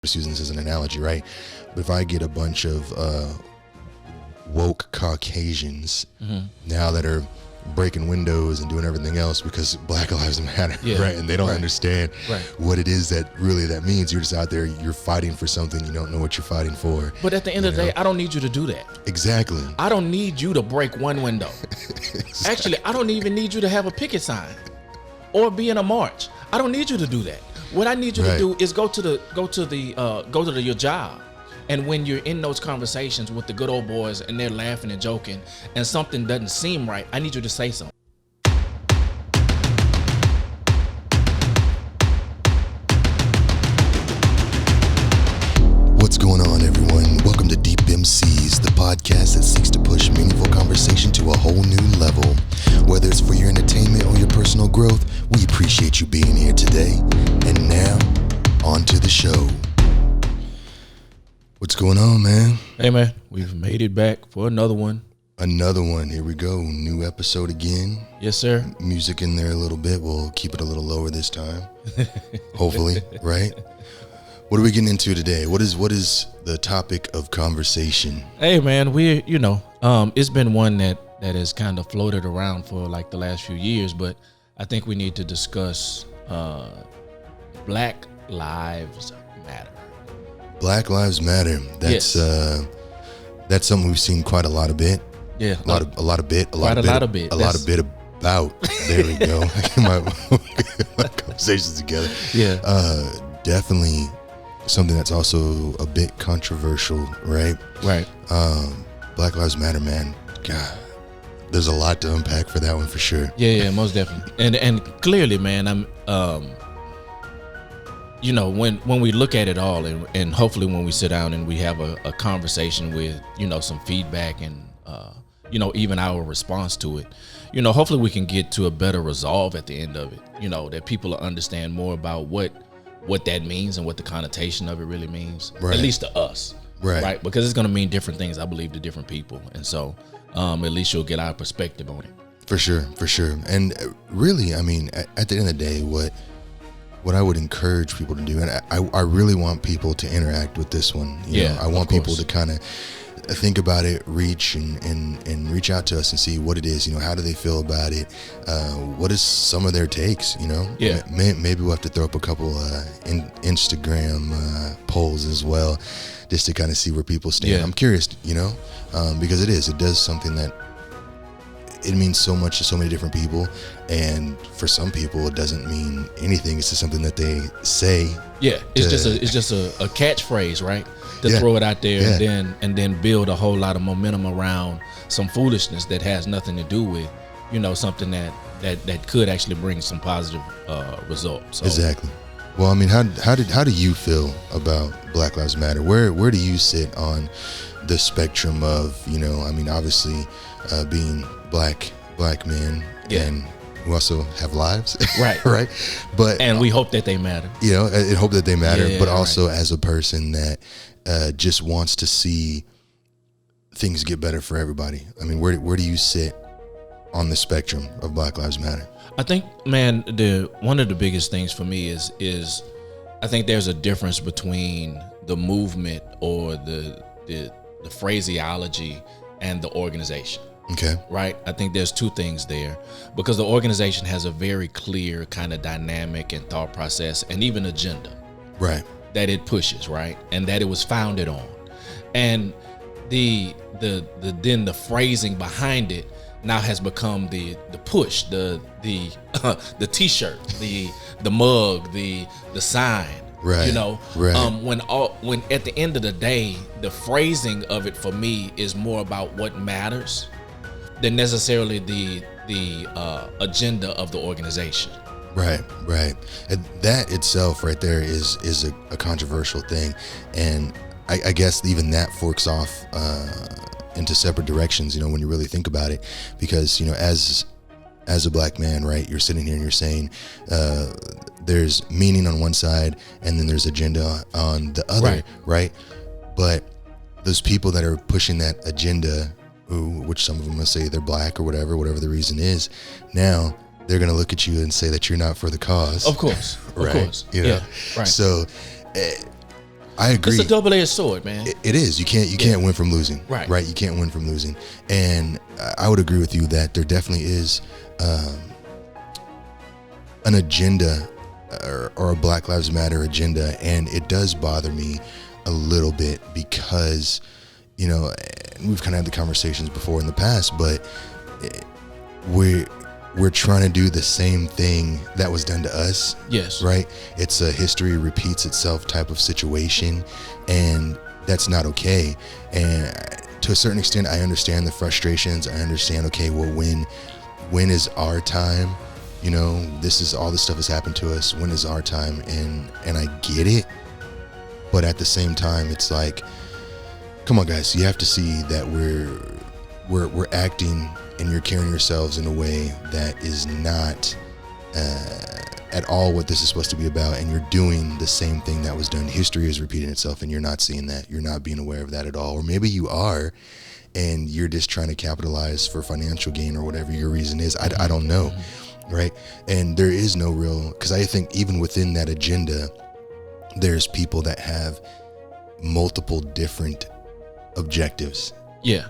just using this as an analogy, right? But if I get a bunch of woke Caucasians now that are breaking windows and doing everything else because Black Lives Matter, right? And they don't understand what it is that means. You're just out there, you're fighting for something, you don't know what you're fighting for. But at the end of the day, I don't need you to do that. Exactly. I don't need you to break one window. Actually, I don't even need you to have a picket sign or be in a march. I don't need you to do that. What I need you to do is go to your job. And when you're in those conversations with the good old boys and they're laughing and joking and something doesn't seem right, I need you to say something. What's going on, everyone? Welcome to Deep MCs, the podcast that seeks to push meaningful conversation to a whole new level. Whether it's for your entertainment or your personal growth, we appreciate you being here today. And now, on to the show. What's going on, man? Hey, man, we've made it back for another one. Another one. Here we go. New episode again. Yes, sir. Music in there a little bit. We'll keep it a little lower this time. Hopefully, right? What are we getting into today? What is the topic of conversation? Hey, man, it's been one that has kind of floated around for like the last few years, but I think we need to discuss Black Lives Matter. Black Lives Matter. That's something we've seen quite a lot of bit. Yeah, a lot of bit about. There we go. my conversations together. Yeah, definitely something that's also a bit controversial, right? Right. Black Lives Matter, man. God, there's a lot to unpack for that one for sure. Yeah, most definitely. And clearly, man, I'm when we look at it all and hopefully when we sit down and we have a conversation with, some feedback and, even our response to it, hopefully we can get to a better resolve at the end of it, that people understand more about what that means and what the connotation of it really means, at least to us. Right. Because it's going to mean different things, I believe, to different people. And so at least you'll get our perspective on it. For sure. And really, I mean, at the end of the day, what I would encourage people to do, and I really want people to interact with this one. I want people to kind of think about it, reach and reach out to us and see what it is. How do they feel about it? What is some of their takes? Yeah. Maybe we'll have to throw up a couple Instagram polls as well, just to kind of see where people stand. Yeah. I'm curious, because it does something that. It means so much to so many different people, and for some people it doesn't mean anything. It's just something that they say. Yeah, it's just a catchphrase, right? To throw it out there and then build a whole lot of momentum around some foolishness that has nothing to do with, something that could actually bring some positive results. So. Exactly. Well, I mean, how do you feel about Black Lives Matter? Where do you sit on the spectrum of, obviously being black men and who also have lives, right? And we hope that they matter. I hope that they matter, but also as a person that just wants to see things get better for everybody. I mean, where do you sit on the spectrum of Black Lives Matter? I think, man, one of the biggest things for me is I think there's a difference between the movement or the phraseology and the organization. Okay. Right. I think there's two things there, because the organization has a very clear kind of dynamic and thought process and even agenda. Right. That it pushes, right, and that it was founded on, and the phrasing behind it now has become the push, the T-shirt, the mug, the sign. Right. When at the end of the day, the phrasing of it for me is more about what matters than necessarily the agenda of the organization. Right. And that itself right there is a controversial thing. And I guess even that forks off into separate directions, when you really think about it, because, as a black man, right, you're sitting here and you're saying there's meaning on one side and then there's agenda on the other, right? But those people that are pushing that agenda, which some of them will say they're black or whatever the reason is, now they're going to look at you and say that you're not for the cause. Of course. right. Of course. Yeah. Right. So I agree. It's a double-edged sword, man. It is. You can't win from losing. Right. You can't win from losing. And I would agree with you that there definitely is an agenda or a Black Lives Matter agenda, and it does bother me a little bit because, you know, we've kind of had the conversations before in the past, but we're trying to do the same thing that was done to us. Yes. Right. It's a history repeats itself type of situation, and that's not okay. And to a certain extent, I understand the frustrations. I understand, okay, well, when is our time? You know, this is all this stuff has happened to us. When is our time? And I get it. But at the same time, it's like, come on, guys, you have to see that we're acting and you're carrying yourselves in a way that is not at all what this is supposed to be about. And you're doing the same thing that was done. History is repeating itself, and you're not seeing that. You're not being aware of that at all. Or maybe you are, and you're just trying to capitalize for financial gain or whatever your reason is. I don't know. Right. And there is no real, because I think even within that agenda, there's people that have multiple different objectives. Yeah.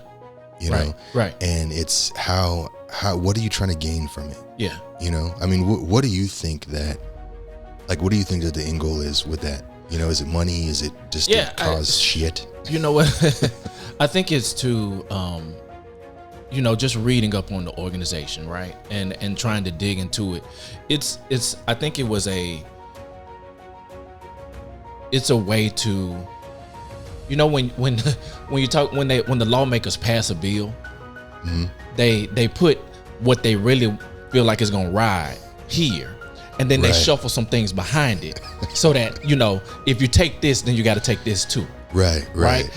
You know? Right. And it's how, what are you trying to gain from it? Yeah. You know, I mean, what do you think that the end goal is with that? You know, is it money? Is it just to cause shit? You know what? I think it's to, you know, just reading up on the organization, right, and trying to dig into it. I think it's a way to, you know, when the lawmakers pass a bill, mm-hmm. they put what they really feel like is gonna ride here, and then they shuffle some things behind it, so that, you know, if you take this, then you got to take this too. Right.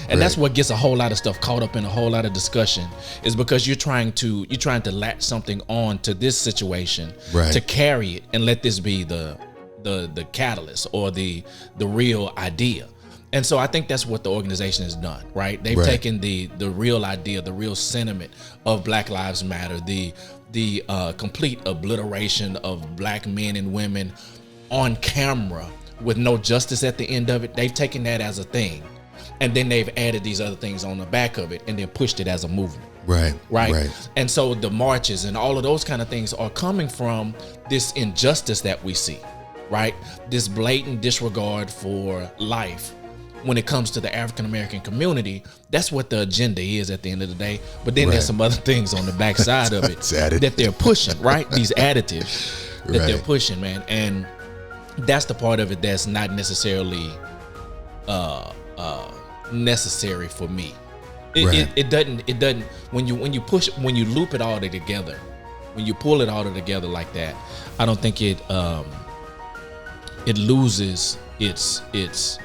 And that's what gets a whole lot of stuff caught up in a whole lot of discussion, is because you're trying to latch something on to this situation to carry it and let this be the catalyst or the real idea. And so I think that's what the organization has done, right? They've taken the real idea, the real sentiment of Black Lives Matter, the complete obliteration of black men and women on camera with no justice at the end of it. They've taken that as a thing, and then they've added these other things on the back of it, and then pushed it as a movement. Right. And so the marches and all of those kind of things are coming from this injustice that we see, right? This blatant disregard for life when it comes to the African American community. That's what the agenda is at the end of the day. But then there's some other things on the backside of it that they're pushing, right? These additives that they're pushing, man. And that's the part of it that's not necessarily necessary for me. It doesn't when you loop it all together, when you pull it all together like that, I don't think it loses its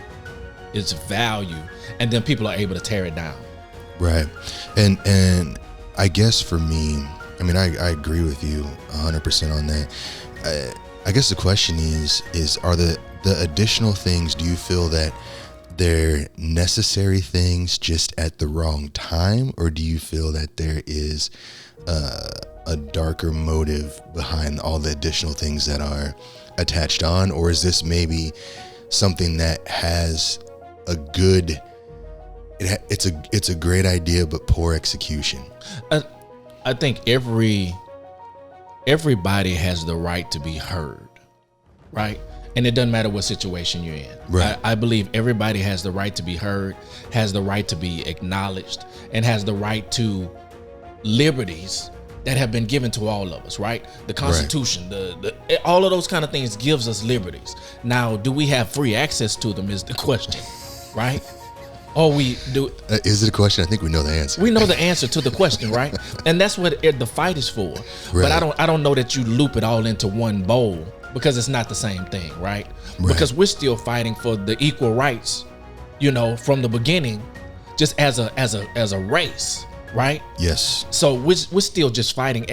value, and then people are able to tear it down. Right. And I guess for me, I mean, I agree with you 100% on that. I guess the question is are the additional things, do you feel that they're necessary things just at the wrong time, or do you feel that there is a darker motive behind all the additional things that are attached on? Or is this maybe something that has a good, it's a great idea but poor execution? I think everybody has the right to be heard, right? And it doesn't matter what situation you're in. Right. I believe everybody has the right to be heard, has the right to be acknowledged, and has the right to liberties that have been given to all of us, right? The Constitution, all of those kind of things gives us liberties. Now, do we have free access to them is the question, right? Or we do. Is it a question? I think we know the answer. We know the answer to the question, right? And that's what the fight is for. Right. But I don't know that you loop it all into one bowl, because it's not the same thing, right? Because we're still fighting for the equal rights, you know, from the beginning, just as a race, right? Yes. So we're still just fighting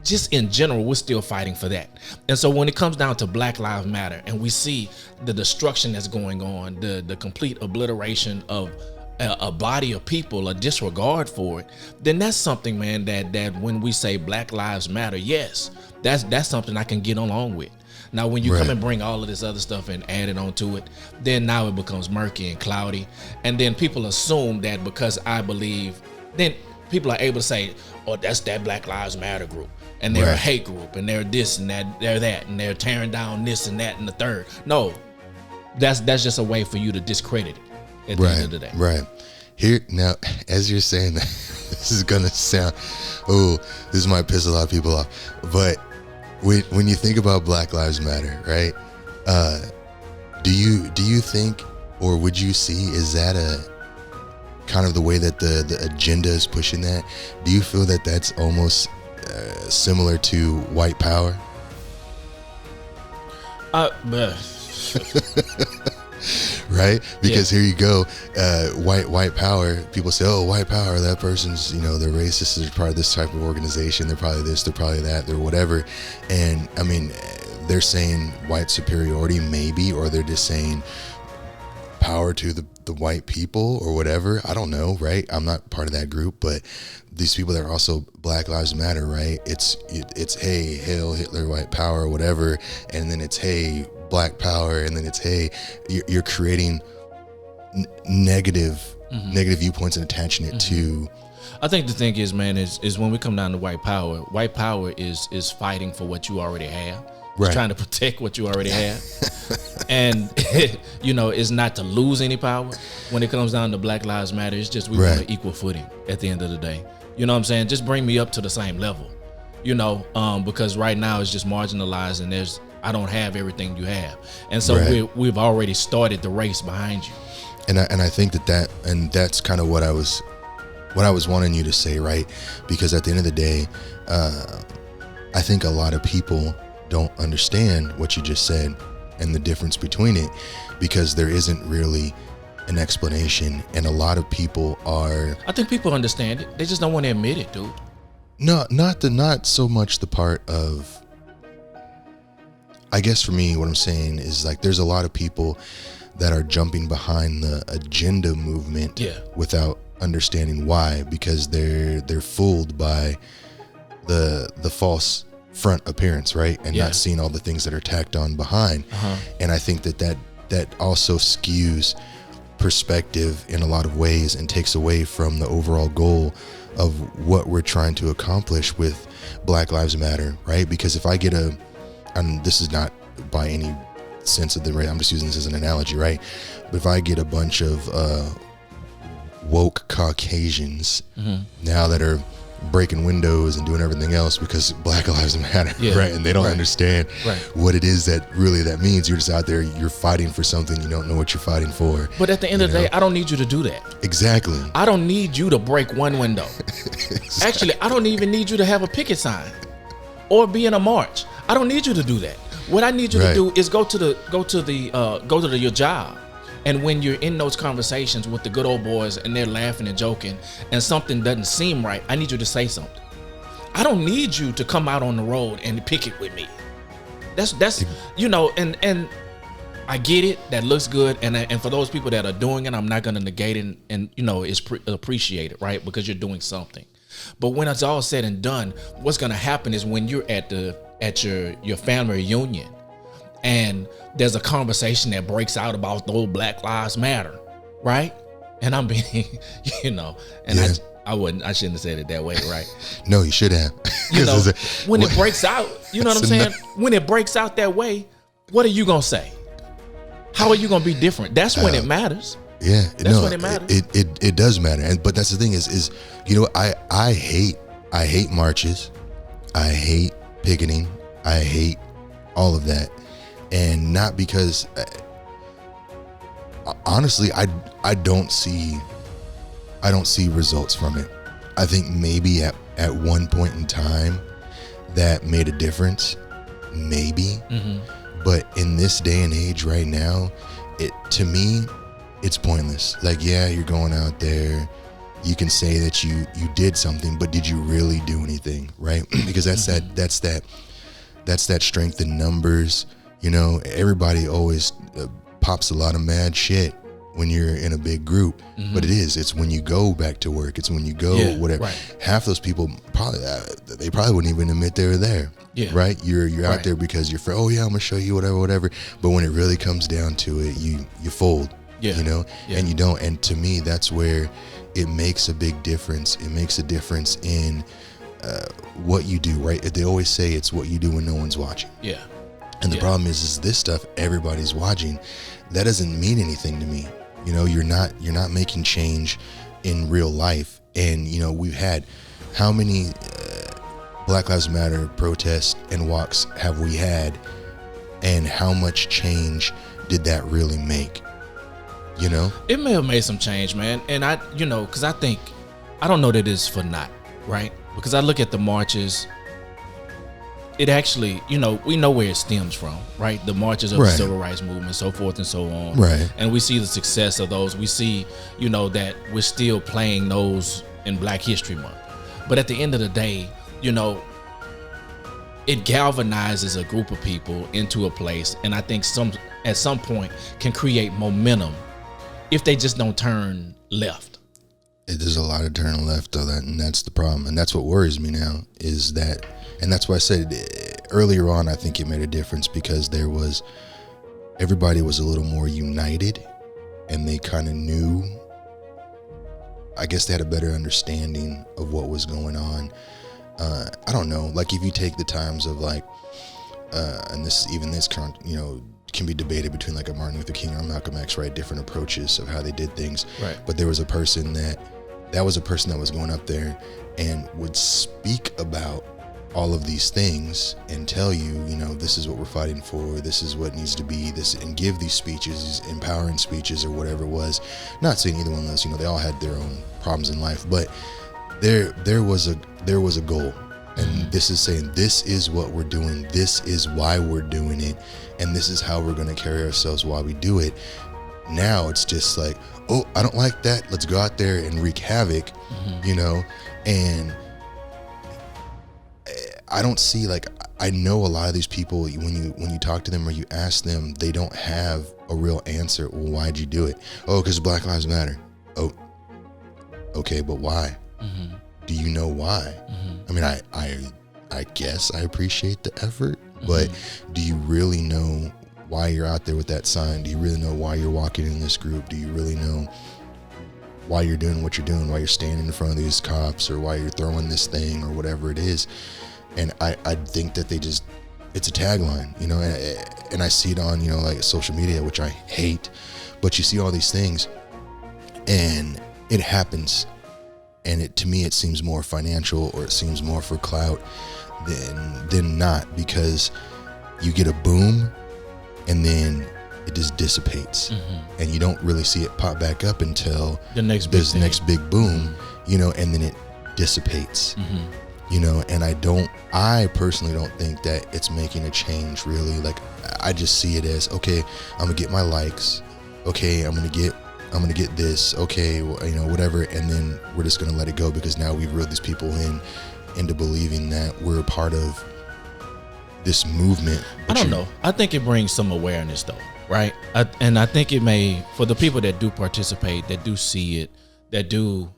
just in general, we're still fighting for that. And so when it comes down to Black Lives Matter, and we see the destruction that's going on, the complete obliteration of a body of people, a disregard for it, then that's something, man, that when we say Black Lives Matter, yes, that's something I can get along with. Now, when you come Right. and bring all of this other stuff and add it onto it, then now it becomes murky and cloudy. And then people assume that because I believe, then people are able to say, oh, that's that Black Lives Matter group. And they're a Right. hate group, and they're this and that, they're that, and they're tearing down this and that and the third. No, that's just a way for you to discredit it at the end of the day. Right. Here now, as you're saying that, this is gonna sound, oh, this might piss a lot of people off. But when you think about Black Lives Matter, right? Do you think, or would you see, is that a kind of the way that the agenda is pushing that? Do you feel that that's almost similar to white power? But Right? Because here you go, white power. People say, oh, white power, that person's, they're racist, they're part of this type of organization, they're probably this, they're probably that, they're whatever. And I mean, they're saying white superiority maybe, or they're just saying power to the white people or whatever. I don't know, right? I'm not part of that group, but these people that are also Black Lives Matter, right? It's hey, hail Hitler, white power, or whatever, and then it's hey, Black power, and then it's hey, you're creating negative viewpoints and attaching it to. I think the thing is, man, is when we come down to white power is fighting for what you already have. It's Right. trying to protect what you already have. And it's not to lose any power. When it comes down to Black Lives Matter, it's just we want Right. an equal footing at the end of the day. You know what I'm saying? Just bring me up to the same level. Because right now it's just marginalized, and I don't have everything you have. And so Right. we've already started the race behind you. And I think that's kind of what I was wanting you to say, right? Because at the end of the day, I think a lot of people don't understand what you just said and the difference between it, because there isn't really an explanation, and a lot of people are. I think people understand it. They just don't want to admit it, dude. No, not so much the part of. I guess for me, what I'm saying is like there's a lot of people that are jumping behind the agenda movement without understanding why, because they're fooled by the false front appearance, right? And not seeing all the things that are tacked on behind. And I think that also skews perspective in a lot of ways and takes away from the overall goal of what we're trying to accomplish with Black Lives Matter, right? Because if I get and this is not by any sense of the right, I'm just using this as an analogy, right? But if I get a bunch of woke Caucasians now that are breaking windows and doing everything else because Black Lives Matter, right? And they don't understand what it is that means. You're just out there, you're fighting for something, you don't know what you're fighting for. But at the end of the day, I don't need you to do that. Exactly. I don't need you to break one window. Actually, I don't even need you to have a picket sign or be in a march. I don't need you to do that. What I need you to do is go to your job. And when you're in those conversations with the good old boys and they're laughing and joking and something doesn't seem right, I need you to say something. I don't need you to come out on the road and picket with me. That's and I get it. That looks good. And for those people that are doing it, I'm not going to negate it and it's appreciated, right? Because you're doing something. But when it's all said and done, what's going to happen is when you're at your family reunion, and there's a conversation that breaks out about those Black Lives Matter, right? And I'm being, I shouldn't have said it that way, right? No, you should have. When it breaks out, you know what I'm saying? When it breaks out that way, what are you gonna say? How are you gonna be different? That's when it matters. Yeah, that's when it matters. It does matter, but that's the thing is I hate marches, I hate picketing, I hate all of that. And not because, honestly, I don't see results from it. I think maybe at one point in time that made a difference, maybe. But in this day and age right now, to me, it's pointless. Like, yeah, you're going out there, you can say that you did something, but did you really do anything, right? Because that's that strength in numbers. Everybody always pops a lot of mad shit, when you're in a big group, but it's when you go back to work, it's when you go whatever. Right. Half those people they probably wouldn't even admit they were there. Yeah. Right. You're Right. out there because you're I'm gonna show you whatever. But when it really comes down to it, you fold. Yeah. You know, Yeah. and you don't. And to me, that's where it makes a big difference. It makes a difference in what you do. Right. They always say it's what you do when no one's watching. Yeah. And the problem is this stuff everybody's watching. That doesn't mean anything to me. You know, you're not making change in real life. And you know, we've had how many Black Lives Matter protests and walks have we had, and how much change did that really make? You know, It may have made some change, man. And because I think, I don't know that it's for naught, right? Because I look at the marches, it actually, we know where it stems from, right? The marches of the Right. civil rights movement, so forth and so on. Right. And we see the success of those. We see, that we're still playing those in Black History Month. But at the end of the day, it galvanizes a group of people into a place, and I think at some point can create momentum if they just don't turn left. there's a lot of turning left though, and that's the problem, and that's what worries me now. Is that, and that's why I said earlier on, I think it made a difference because everybody was a little more united, and they kind of knew. I guess they had a better understanding of what was going on. I don't know, like if you take the times of like, and this can be debated between like a Martin Luther King or a Malcolm X, right? Different approaches of how they did things. Right. But there was a person that was going up there and would speak about all of these things and tell you, this is what we're fighting for. This is what needs to be this, and give these speeches, these empowering speeches or whatever it was. Not saying either one of those, they all had their own problems in life, but there was a goal. And this is saying, this is what we're doing. This is why we're doing it. And this is how we're going to carry ourselves while we do it. Now it's just like, oh, I don't like that. Let's go out there and wreak havoc, and I don't see, like, I know a lot of these people, when you talk to them or you ask them, they don't have a real answer. Well, why'd you do it? Oh, because Black Lives Matter. Oh, okay, but why? Mm-hmm. Do you know why? I mean, I guess I appreciate the effort, but do you really know why you're out there with that sign? Do you really know why you're walking in this group? Do you really know why you're doing what you're doing, why you're standing in front of these cops, or why you're throwing this thing or whatever it is? And I think that it's a tagline, and I see it on, like social media, which I hate, but you see all these things and it happens. And to me, it seems more financial, or it seems more for clout than not, because you get a boom and then it just dissipates, and you don't really see it pop back up until The next big boom, and then it dissipates, and I personally don't think that it's making a change really. Like, I just see it as, okay, I'm gonna get my likes, okay, I'm gonna get this, okay, whatever, and then we're just gonna let it go because now we've reeled these people into believing that we're a part of this movement. I don't know. I think it brings some awareness though, right? And I think it may, for the people that do participate, that do see it, that do,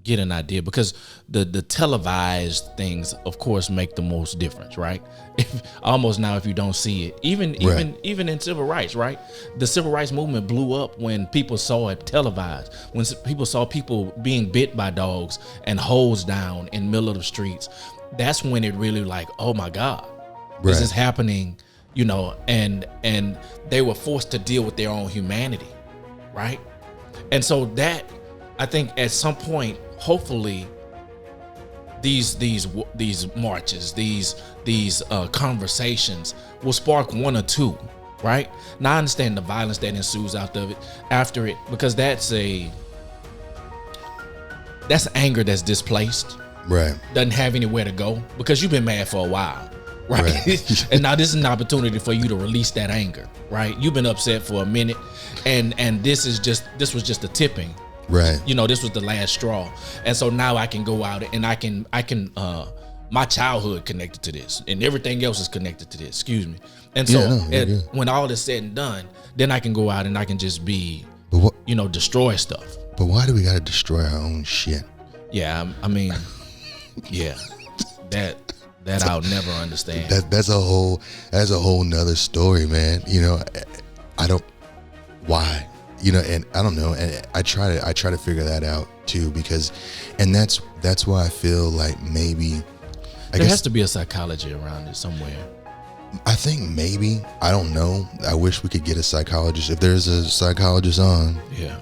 get an idea, because the televised things, of course, make the most difference, right? If you don't see it, even in civil rights, right? The civil rights movement blew up when people saw it televised, when people saw people being bit by dogs and hosed down in the middle of the streets. That's when it really, like, oh my God, this is happening, and they were forced to deal with their own humanity, right? And so that, I think at some point, hopefully, these marches, these conversations will spark one or two, right? Now I understand the violence that ensues after it, because that's anger that's displaced, Right. doesn't have anywhere to go, because you've been mad for a while, right? And now this is an opportunity for you to release that anger, right? You've been upset for a minute, and this was just a tipping. Right. This was the last straw. And so now I can go out and I can my childhood connected to this, and everything else is connected to this. Excuse me. And so when all is said and done, then I can go out and I can just be, destroy stuff. But why do we got to destroy our own shit? Yeah, I mean, yeah, that I'll never understand. That's a whole nother story, man. Why? And I don't know. And I try to figure that out too, because, and that's why I feel like maybe there has to be a psychology around it somewhere. I think maybe, I don't know. I wish we could get a psychologist. If there's a psychologist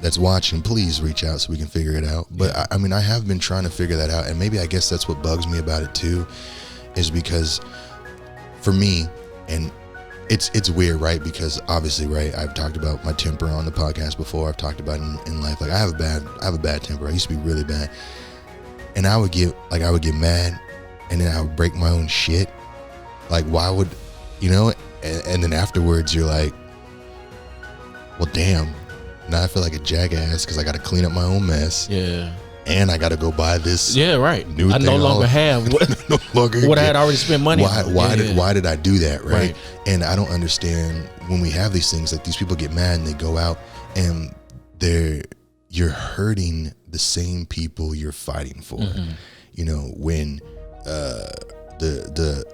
that's watching, please reach out so we can figure it out. But I mean, I have been trying to figure that out, and maybe I guess that's what bugs me about it too, is because for me, and it's weird, right? Because obviously, right, I've talked about my temper on the podcast before. I've talked about it in life. Like I have a bad temper. I used to be really bad, and I would get mad, and then I would break my own shit. Like, why would, and then afterwards you're like, well, damn, now I feel like a jackass because I got to clean up my own mess. Yeah. And I got to go buy this. Yeah, right. New I thing no longer have what I had already spent money on. Why did I do that, right? And I don't understand when we have these things, like these people get mad and they go out and you're hurting the same people you're fighting for. When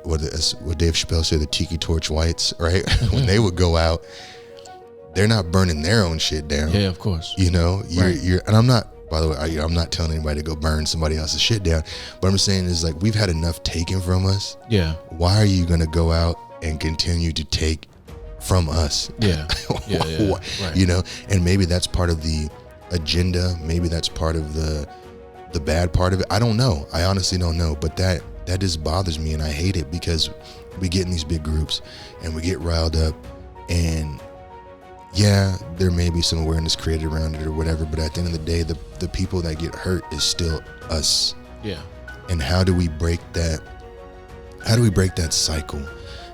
what Dave Chappelle said, the Tiki Torch Whites, right? When they would go out, they're not burning their own shit down. Yeah, of course. You're and I'm not, by the way, I'm not telling anybody to go burn somebody else's shit down. What I'm saying is, like, we've had enough taken from us. Yeah. Why are you going to go out and continue to take from us? Yeah. Yeah. Right. And maybe that's part of the agenda. Maybe that's part of the bad part of it. I don't know. I honestly don't know. But that just bothers me, and I hate it, because we get in these big groups and we get riled up, and yeah, there may be some awareness created around it or whatever, but at the end of the day, the people that get hurt is still us. Yeah. And how do we break that? How do we break that cycle?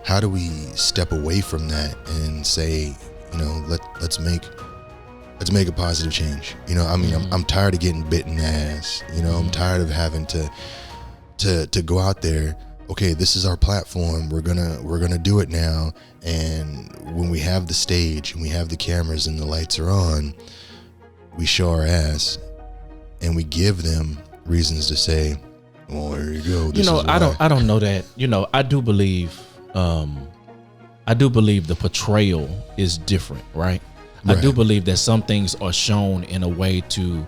How do we step away from that and say, let's make a positive change? I'm tired of getting bit in the ass. I'm tired of having to go out there. Okay, this is our platform. We're gonna do it now. And when we have the stage and we have the cameras and the lights are on, we show our ass, and we give them reasons to say, "Well, there you go." I don't know that. I do believe the portrayal is different, right? I do believe that some things are shown in a way to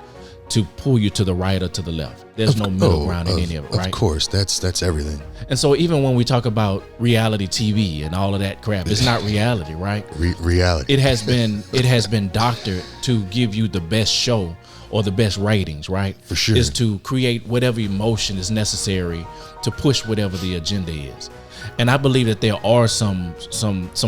pull you to the right or to the left. There's no middle ground in any of it, right? Of course, that's everything. And so even when we talk about reality TV and all of that crap, it's not reality, right? Reality. It has been doctored to give you the best show or the best ratings, right? For sure. Is to create whatever emotion is necessary to push whatever the agenda is. And I believe that there are some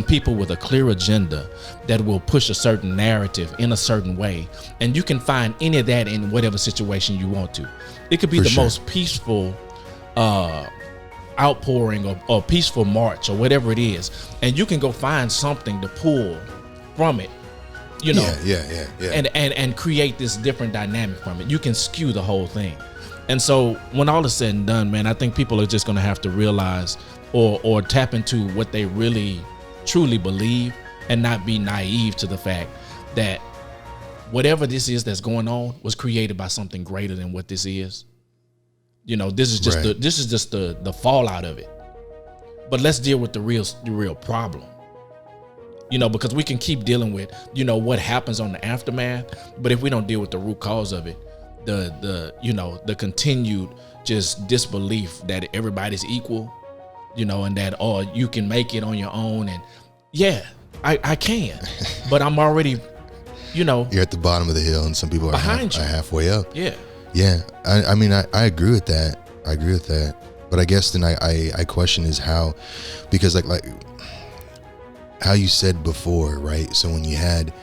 people with a clear agenda that will push a certain narrative in a certain way. And you can find any of that in whatever situation you want to. It could be the most peaceful outpouring or peaceful march or whatever it is. And you can go find something to pull from it, Yeah. And create this different dynamic from it. You can skew the whole thing. And so when all is said and done, man, I think people are just going to have to realize or tap into what they really truly believe, and not be naive to the fact that whatever this is that's going on was created by something greater than what this is. This is just the fallout of it. But let's deal with the real problem. Because we can keep dealing with what happens on the aftermath, but if we don't deal with the root cause of it, the continued just disbelief that everybody's equal, and that, you can make it on your own. And yeah, I can, but I'm already, you're at the bottom of the hill, and some people are halfway up. Yeah. I mean, I agree with that. But I guess then I question is how, because like how you said before, right? So when you had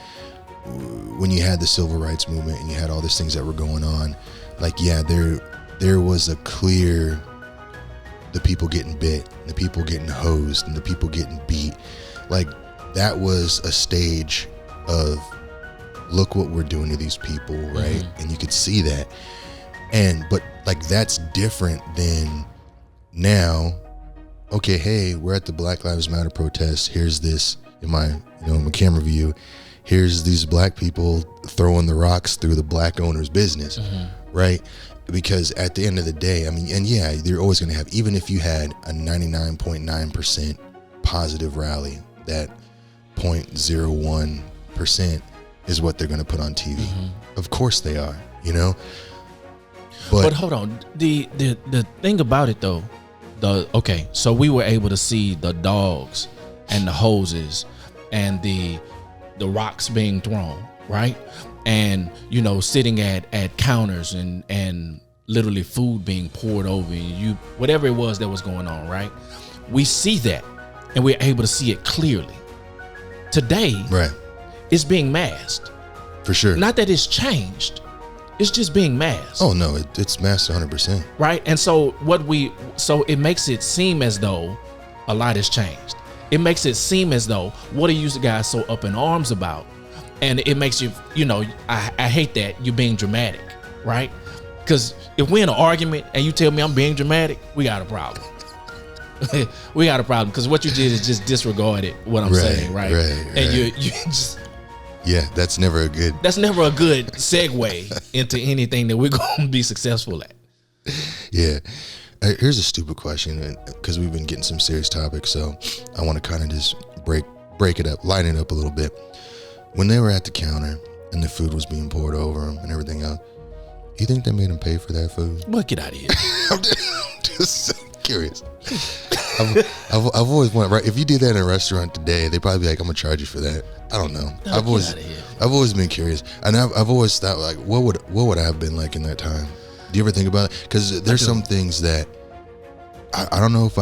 the civil rights movement and you had all these things that were going on, like, yeah, there was a clear, the people getting bit, the people getting hosed, and the people getting beat. Like, that was a stage of, look what we're doing to these people, right? And you could see that. But like, that's different than now, okay, hey, we're at the Black Lives Matter protest. Here's this in my camera view. Here's these black people throwing the rocks through the black owner's business, right? Because at the end of the day, I mean, and yeah, you're always going to have, even if you had a 99.9% positive rally, that 0.01% is what they're going to put on TV. Of course they are, you know? But hold on, the thing about it though, so we were able to see the dogs and the hoses and the rocks being thrown, right? And sitting at counters and literally food being poured over you, whatever it was that was going on, right? We see that and we're able to see it clearly. Today, right, it's being masked. For sure. Not that it's changed. It's just being masked. Oh no, it's masked 100%. Right? And so it makes it seem as though a lot has changed. It makes it seem as though, what are you guys so up in arms about? And it makes you, I hate that you're being dramatic, right? Because if we're in an argument and you tell me I'm being dramatic, we got a problem. We got a problem because what you did is just disregarded what I'm saying, right? And you just... Yeah, that's never a good segue into anything that we're going to be successful at. Yeah. Here's a stupid question, because we've been getting some serious topics, so I want to kind of just break it up, lighten it up a little bit. When they were at the counter and the food was being poured over them and everything else, you think they made them pay for that food? Well, get out of here. I'm just so curious. I've always wanted, right? If you did that in a restaurant today, they'd probably be like, "I'm gonna charge you for that." I don't know. I've always been curious, and I've always thought, like, what would I have been like in that time? Do you ever think about it? Because there's some things that I don't know if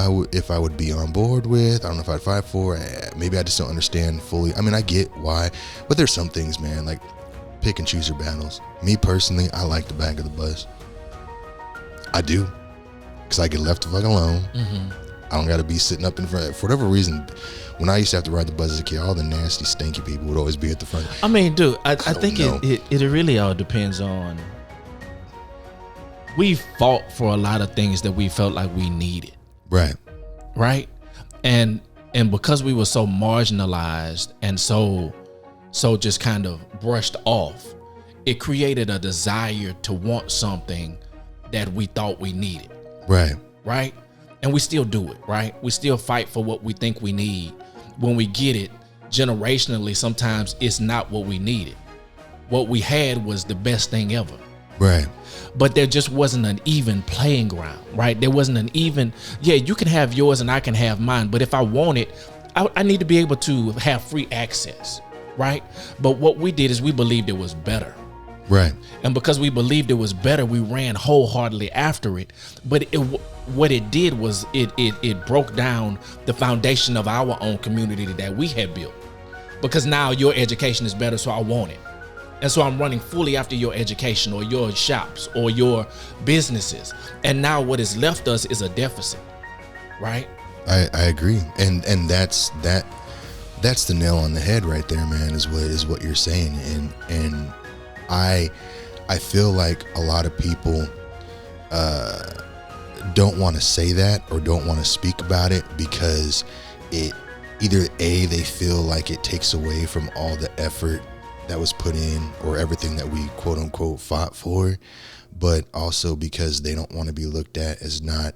I would be on board with. I don't know if I'd fight for. Maybe I just don't understand fully. I mean, I get why, but there's some things, man, like pick and choose your battles. Me personally, I like the back of the bus. I do, because I get left the fuck alone. I don't got to be sitting up in front. For whatever reason, when I used to have to ride the bus as a kid, all the nasty, stinky people would always be at the front. I mean, dude, I think it really all depends on. We fought for a lot of things that we felt like we needed. Right. And because we were so marginalized and so just kind of brushed off, it created a desire to want something that we thought we needed. Right. And we still do it, right? We still fight for what we think we need. When we get it, generationally, sometimes it's not what we needed. What we had was the best thing ever. Right. But there just wasn't an even playing ground, right? There wasn't an even, you can have yours and I can have mine. But if I want it, I need to be able to have free access, right? But what we did is we believed it was better. Right. And because we believed it was better, we ran wholeheartedly after it. But what it did was it broke down the foundation of our own community that we had built. Because now your education is better, so I want it. And so I'm running fully after your education or your shops or your businesses. And now what is left us is a deficit, right? I agree. And that's the nail on the head right there, man, is what you're saying. And I feel like a lot of people don't want to say that or don't want to speak about it because it either they feel like it takes away from all the effort that was put in or everything that we quote unquote fought for, but also because they don't want to be looked at as not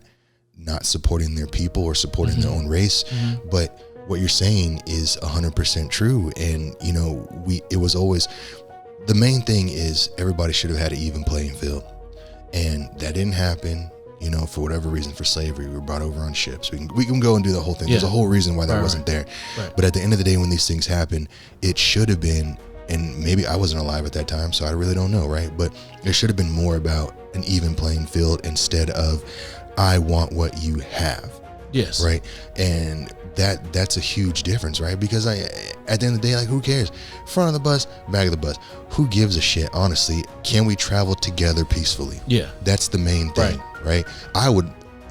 supporting their people or supporting their own race. But what you're saying is 100% true. And it was always, the main thing is everybody should have had an even playing field, and that didn't happen. For whatever reason, for slavery, we were brought over on ships. We can go and do the whole thing. There's a whole reason why that wasn't there. Right. But at the end of the day, when these things happen, it should have been, and maybe I wasn't alive at that time, so I really don't know, right? But it should have been more about an even playing field instead of, I want what you have. Yes. Right. And that's a huge difference, right? Because at the end of the day, like, who cares? Front of the bus, back of the bus. Who gives a shit? Honestly, can we travel together peacefully? Yeah. That's the main thing, right?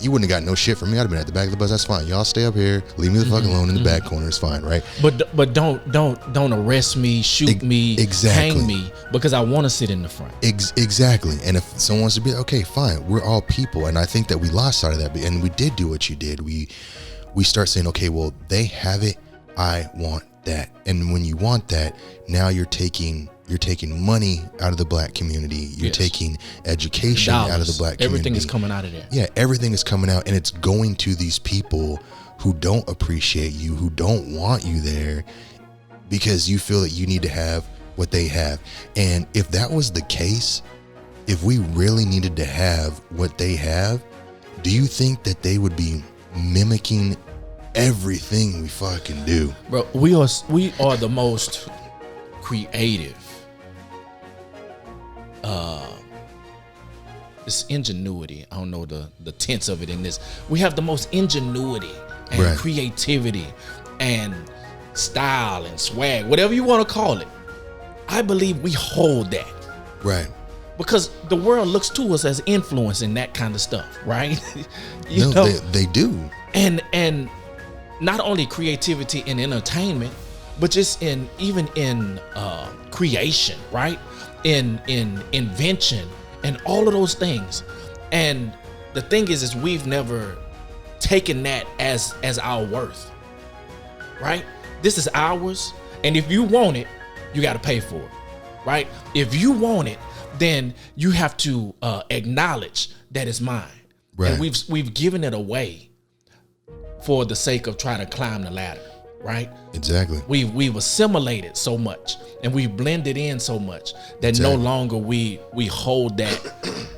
you wouldn't have got no shit from me. I'd have been at the back of the bus. That's fine. Y'all stay up here. Leave me the fuck alone in the back corner. It's fine, right? But don't arrest me, shoot me, exactly. hang me, because I want to sit in the front. Exactly. And if someone wants to be okay, fine. We're all people, and I think that we lost sight of that. And we did do what you did. We start saying, okay, well, they have it. I want that. And when you want that, now you're taking money out of the black community. You're taking education out of the black community. Everything is coming out of there. Yeah, everything is coming out, and it's going to these people who don't appreciate you, who don't want you there, because you feel that you need to have what they have. And if that was the case, if we really needed to have what they have, do you think that they would be mimicking everything we fucking do? Bro, we are the most creative. It's ingenuity. I don't know the tense of it in this. We have the most ingenuity and creativity and style and swag, whatever you want to call it. I believe we hold that. Right. Because the world looks to us as influence in that kind of stuff, right? They do. And not only creativity and entertainment, but just even in creation, right? In invention and all of those things. And the thing is we've never taken that as our worth, right? This is ours, and if you want it, you got to pay for it, right? If you want it, then you have to acknowledge that it's mine. Right. And we've given it away for the sake of trying to climb the ladder, right? Exactly. We've assimilated so much, and we've blended in so much that no longer we hold that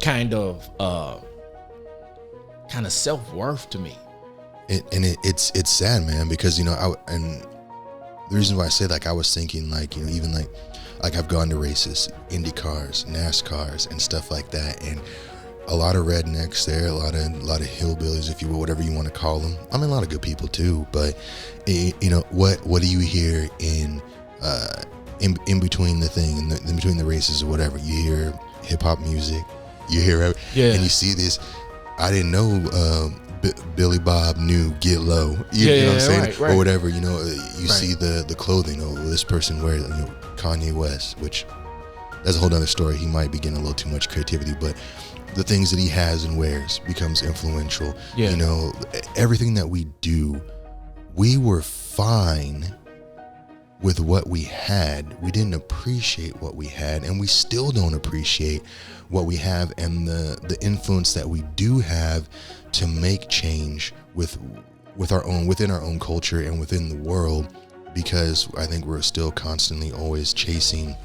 kind of self-worth to me. It's sad, man, because and the reason why I say, like, I was thinking, like, even like I've gone to races, Indy cars, NASCARs, and stuff like that, and a lot of rednecks there, a lot of hillbillies, if you will, whatever you want to call them. I mean, a lot of good people too, but what do you hear in between the thing, in between the races or whatever? You hear hip hop music, you hear, and you see this. I didn't know Billy Bob knew Get Low, you know what I'm saying, right. Or whatever. You see the clothing. Oh, this person wears Kanye West, which that's a whole other story. He might be getting a little too much creativity, but the things that he has and wears becomes influential. Yeah. Everything that we do, we were fine with what we had. We didn't appreciate what we had, and we still don't appreciate what we have, and the influence that we do have to make change within our own culture and within the world, because I think we're still constantly always chasing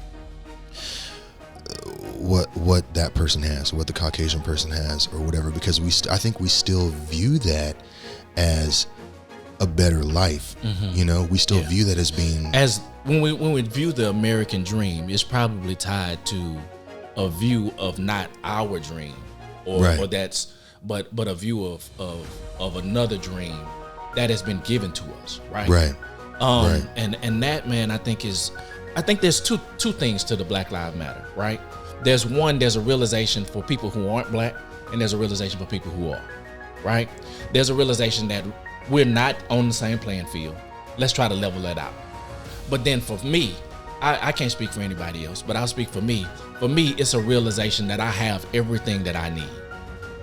what that person has, what the Caucasian person has, or whatever, because I think we still view that as a better life. Mm-hmm. We still view that as being, as when we view the American dream, it's probably tied to a view of not our dream, or that's but a view of another dream that has been given to us, right? Right. And that, man, I think there's two things to the Black Lives Matter, right? There's a realization for people who aren't black, and there's a realization for people who are, right? There's a realization that we're not on the same playing field. Let's try to level that out. But then for me, I can't speak for anybody else, but I'll speak for me. For me, it's a realization that I have everything that I need,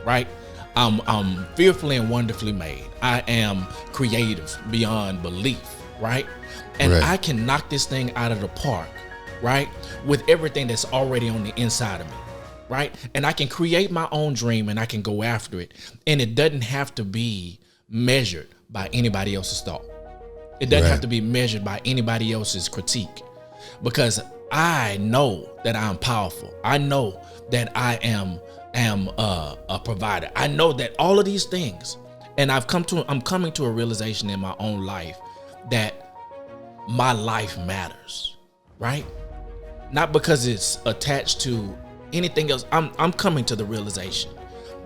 right? I'm fearfully and wonderfully made. I am creative beyond belief, right? And I can knock this thing out of the park, right? With everything that's already on the inside of me, right? And I can create my own dream, and I can go after it. And it doesn't have to be measured by anybody else's thought. It doesn't have to be measured by anybody else's critique, because I know that I'm powerful. I know that I am a provider. I know that all of these things, and I'm coming to a realization in my own life that my life matters, right? Not because it's attached to anything else. I'm coming to the realization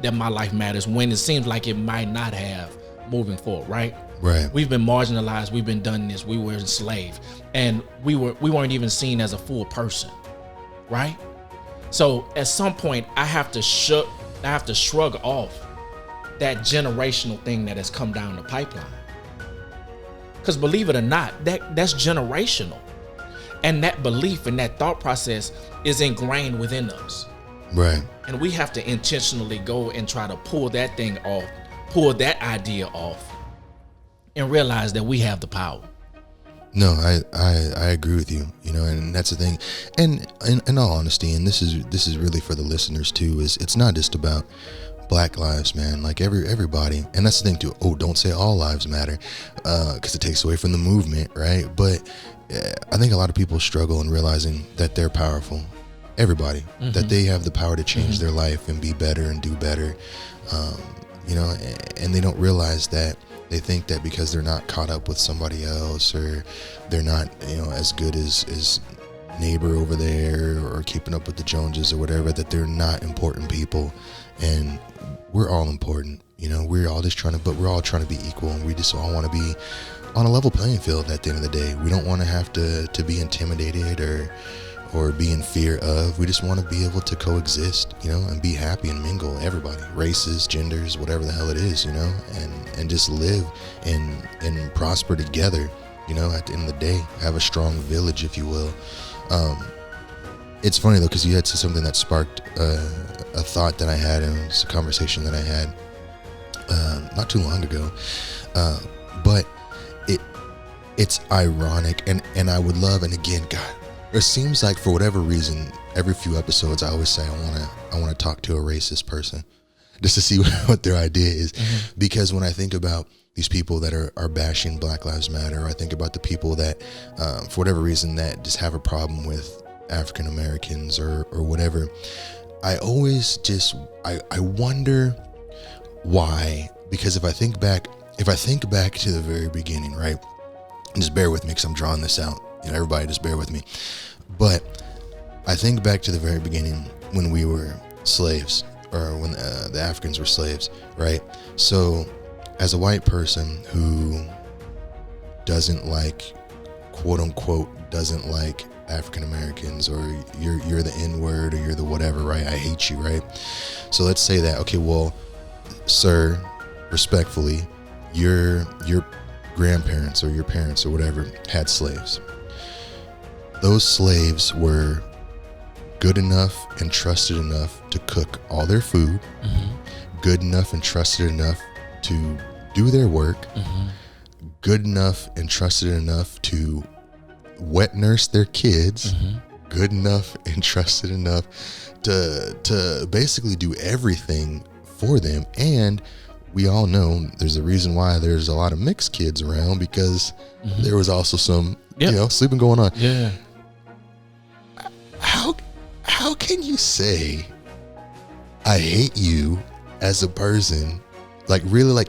that my life matters when it seems like it might not have moving forward, right? Right. We've been marginalized. We've been done this. We were enslaved, and we weren't even seen as a full person, right? So at some point, I have to shrug off that generational thing that has come down the pipeline. Because believe it or not, that's generational. And that belief and that thought process is ingrained within us. Right. And we have to intentionally go and try to pull that thing off, pull that idea off, and realize that we have the power. No, I agree with you, and that's the thing. And in all honesty, and this is really for the listeners too, is it's not just about Black lives, man. Like everybody, and that's the thing too. Oh, don't say all lives matter, because it takes away from the movement, right? But I think a lot of people struggle in realizing that they're powerful. Everybody, that they have the power to change their life and be better and do better, and they don't realize that. They think that because they're not caught up with somebody else, or they're not, as good as neighbor over there, or keeping up with the Joneses or whatever, that they're not important people. And we're all important, we're all we're all trying to be equal, and we just all want to be on a level playing field at the end of the day. We don't want to have to be intimidated or be in fear of. We just want to be able to coexist, and be happy and mingle, everybody, races, genders, whatever the hell it is, and just live and prosper together, at the end of the day, have a strong village, if you will. It's funny though, because you had said something that sparked a thought that I had, and it's a conversation that I had not too long ago, but it's ironic, and I would love, and again, God, it seems like for whatever reason, every few episodes I always say I want to talk to a racist person just to see what their idea is. Because when I think about these people that are bashing Black Lives Matter, or I think about the people that for whatever reason that just have a problem with African Americans or whatever, I always I wonder why. Because if I think back to the very beginning, right, and just bear with me because I'm drawing this out, everybody just bear with me. But I think back to the very beginning when we were slaves, or when the Africans were slaves, right? So as a white person who doesn't like, quote unquote, doesn't like African Americans, or you're the N-word, or you're the whatever, right? I hate you, right? So let's say that, okay, well, sir, respectfully, your grandparents or your parents or whatever had slaves. Those slaves were good enough and trusted enough to cook all their food, good enough and trusted enough to do their work, good enough and trusted enough to wet nurse their kids, good enough and trusted enough to basically do everything for them. And we all know there's a reason why there's a lot of mixed kids around, because there was also some sleeping going on. Yeah. How can you say I hate you as a person? Like, really, like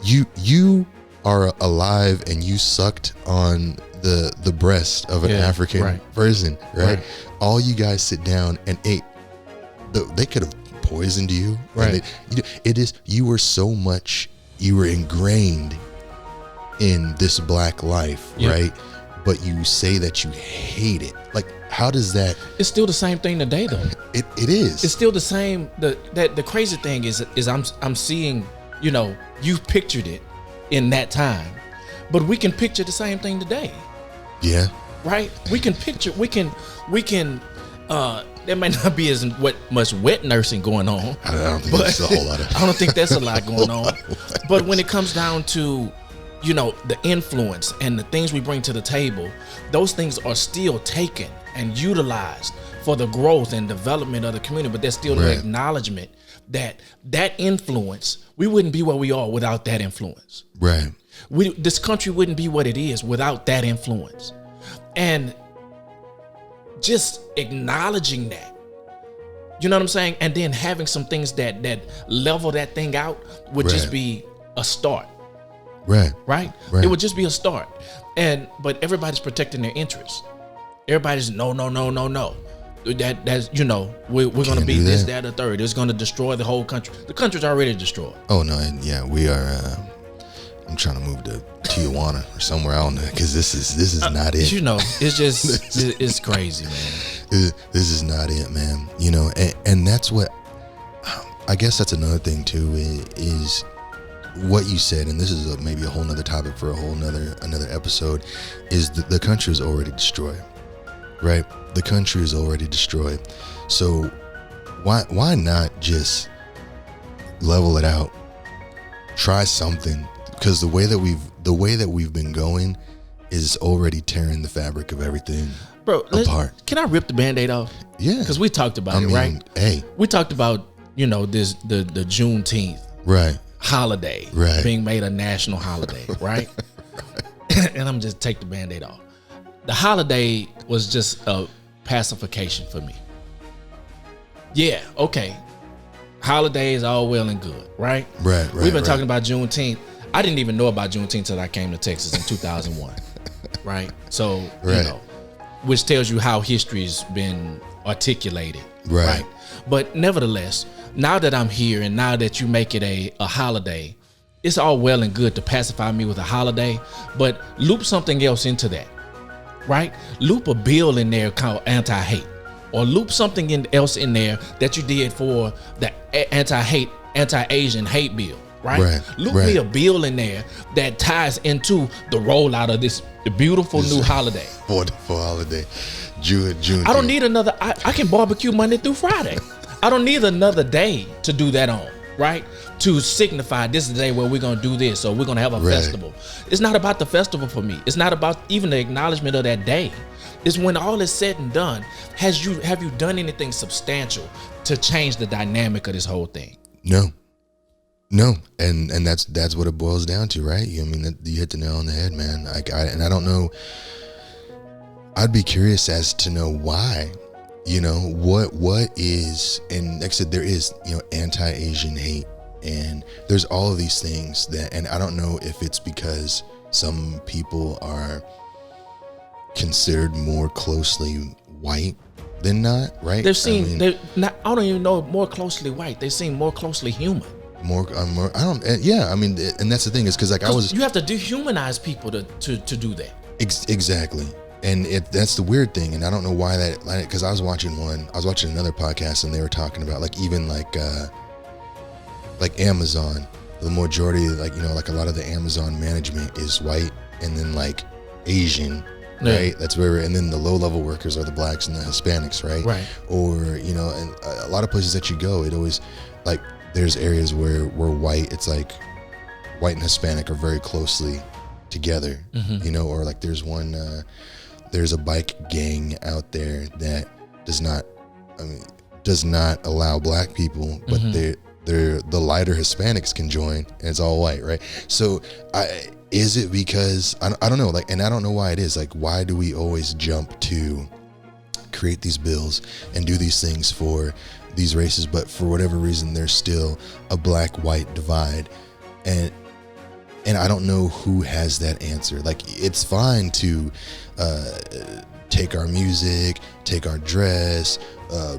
you are alive and you sucked on the breast of an African person, right? All you guys sit down and ate. They could have poisoned you, right? You were ingrained in this black life, right? But you say that you hate it. Like, how does that? It's still the same thing today, though. It is. It's still the same. The crazy thing is I'm seeing, you pictured it in that time, but we can picture the same thing today. Yeah. Right. We can picture. We can. There might not be as much wet nursing going on. I don't think that's a whole lot of. I don't think that's a lot going on. But when it comes down to, the influence and the things we bring to the table, those things are still taken and utilized for the growth and development of the community. But there's still no acknowledgement that influence, we wouldn't be where we are without that influence. Right. This country wouldn't be what it is without that influence. And just acknowledging that, you know what I'm saying? And then having some things that level that thing out would just be a start. Right. It would just be a start. But everybody's protecting their interests. Everybody's no. That's we're going to be this, that, or third. It's going to destroy the whole country. The country's already destroyed. Oh no, and we are. I'm trying to move to Tijuana or somewhere. I don't know, because this is not it. It's just it's crazy, man. This is not it, man. And that's what I guess that's another thing too, is what you said, and this is maybe a whole nother topic for a whole another episode, is that the country is already destroyed, right? The country is already destroyed. So why not just level it out? Try something, because the way that we've been going is already tearing the fabric of everything apart. Can I rip the Band-Aid off? Yeah, because we talked about it, right? Hey, we talked about the Juneteenth holiday being made a national holiday, right? And I'm just take the Band-Aid off. The holiday was just a pacification for me. Yeah, okay. Holidays all well and good, right? Right. We've been talking about Juneteenth. I didn't even know about Juneteenth until I came to Texas in 2001, right? So, which tells you how history's been articulated, right? But nevertheless, now that I'm here and now that you make it a holiday, it's all well and good to pacify me with a holiday, but loop something else into that, right? Loop a bill in there called anti-hate, or loop something else in there that you did for the anti-Asian hate bill, right? Loop me a bill in there that ties into the rollout of this beautiful new holiday. Wonderful holiday. June. I don't need another, I can barbecue Monday through Friday. I don't need another day to do that on, right? To signify this is the day where we're going to do this, or we're going to have a festival. It's not about the festival for me. It's not about even the acknowledgement of that day. It's when all is said and done, have you done anything substantial to change the dynamic of this whole thing? No. And that's what it boils down to, right? I mean, you hit the nail on the head, man. I don't know. I'd be curious as to know why. What is, and like I said, there is, anti-Asian hate, and there's all of these things and I don't know if it's because some people are considered more closely white than not, right? They're seen, I don't even know, more closely white. They seem more closely human. More, I don't, yeah, I mean, and that's the thing is because you have to dehumanize people to do that. Exactly. And that's the weird thing, and I don't know why that, because I was watching another podcast, and they were talking about even like Amazon, the majority, like a lot of the Amazon management is white, and then Asian, right? That's where, and then the low level workers are the blacks and the Hispanics, right? Right. Or and a lot of places that you go, it always there's areas where white, it's like white and Hispanic are very closely together, or there's a bike gang out there that does not allow black people, but they're the lighter Hispanics can join, and it's all white, right? So is it because I don't know, and I don't know why it is, why do we always jump to create these bills and do these things for these races, but for whatever reason there's still a black-white divide, and I don't know who has that answer. It's fine to take our music, take our dress,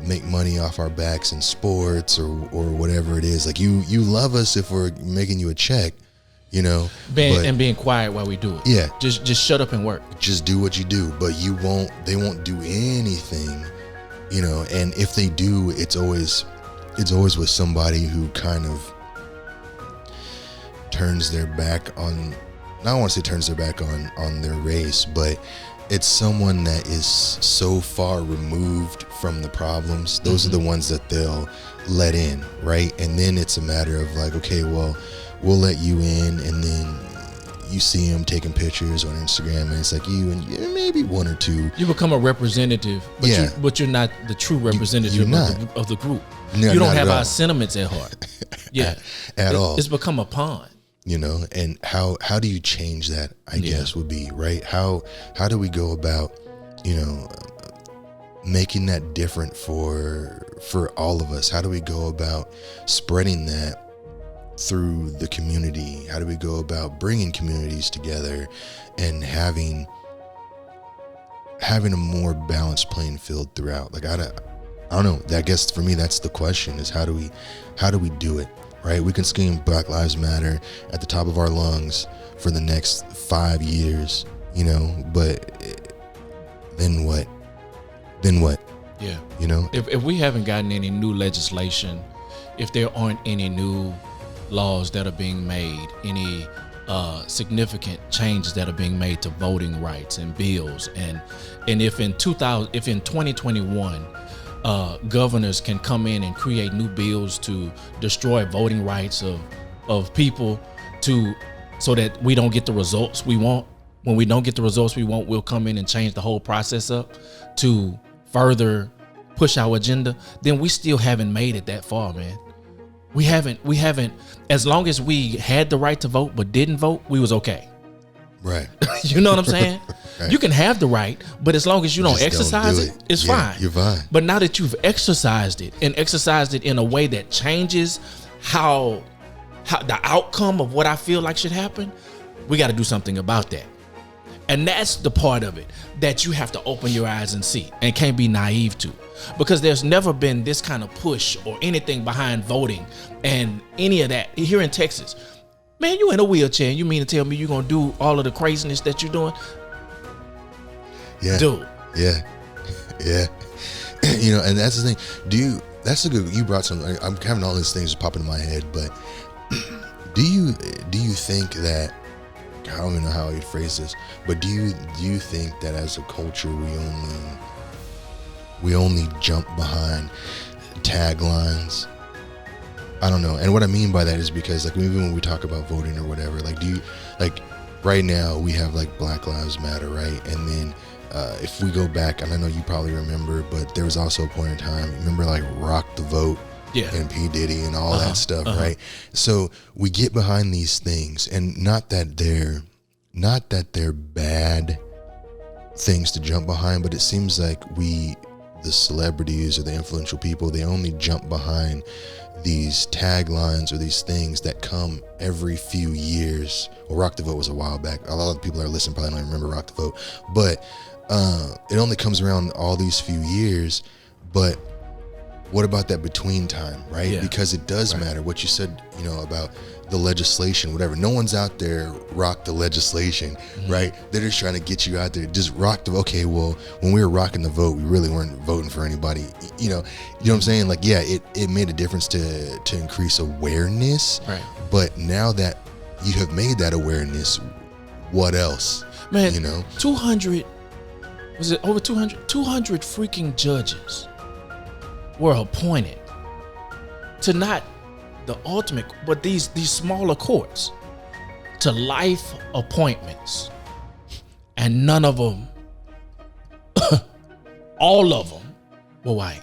make money off our backs in sports or whatever it is. You love us if we're making you a check, and being quiet while we do it. Yeah. Just shut up and work. Just do what you do, but they won't do anything, and if they do, it's always with somebody who kind of turns their back on, I don't want to say turns their back on their race, but it's someone that is so far removed from the problems. Those are the ones that they'll let in, right? And then it's a matter of okay, well, we'll let you in, and then you see them taking pictures on Instagram, and it's you and maybe one or two. You become a representative, but you're not the true representative of the group. No, you don't have our sentiments at heart. Yeah, at all. It's become a pawn. And how do you change that? I guess would be right. How do we go about making that different for all of us? How do we go about spreading that through the community? How do we go about bringing communities together and having a more balanced playing field throughout? I don't know. I guess for me that's the question: is how do we do it? Right? We can scream Black Lives Matter at the top of our lungs for the next 5 years, but then what? Yeah. You know, if we haven't gotten any new legislation if there aren't any new laws that are being made, any significant changes that are being made to voting rights and bills, and if in 2021 governors can come in and create new bills to destroy voting rights of people so that we don't get the results we want. When we don't get the results we want, we'll come in and change the whole process up to further push our agenda. Then we still haven't made it that far, man. We haven't, as long as we had the right to vote but didn't vote, we was okay. Right. You know what I'm saying? Right. You can have the right, but as long as you don't exercise it's fine. You're fine. But now that you've exercised it and exercised it in a way that changes how the outcome of what I feel like should happen, we got to do something about that. And that's the part of it that you have to open your eyes and see and can't be naive to, because there's never been this kind of push or anything behind voting and any of that here in Texas. Man, you in a wheelchair and you mean to tell me you're going to do all of the craziness that you're doing? Yeah. Dude. Yeah. Yeah. And that's the thing. You brought some, I'm having all these things pop into my head, but do you think that, I don't even know how I'd phrase this, but do you think that as a culture we only jump behind taglines? I don't know. And what I mean by that is because, like, even when we talk about voting or whatever, like, right now we have like Black Lives Matter, right? And then if we go back, and I know you probably remember, but there was also a point in time, remember, like, Rock the Vote. Yeah. And P. Diddy and all that stuff, right? So we get behind these things, and not that they're bad things to jump behind, but it seems like the celebrities or the influential people, they only jump behind these taglines or these things that come every few years. Well, Rock the Vote was a while back. A lot of people that are listening probably don't even remember Rock the Vote, but it only comes around all these few years. But what about that between time, right? Yeah. Because it does matter what you said, about the legislation, whatever. No one's out there rock the legislation, right? They're just trying to get you out there. Just rock the, okay, well, when we were rocking the vote, we really weren't voting for anybody. You know what I'm saying? Like, yeah, it made a difference to increase awareness. Right. But now that you have made that awareness, what else? Man, 200, was it over 200? 200 freaking judges were appointed to not the ultimate, but these smaller courts, to life appointments, and none of them, all of them, were white.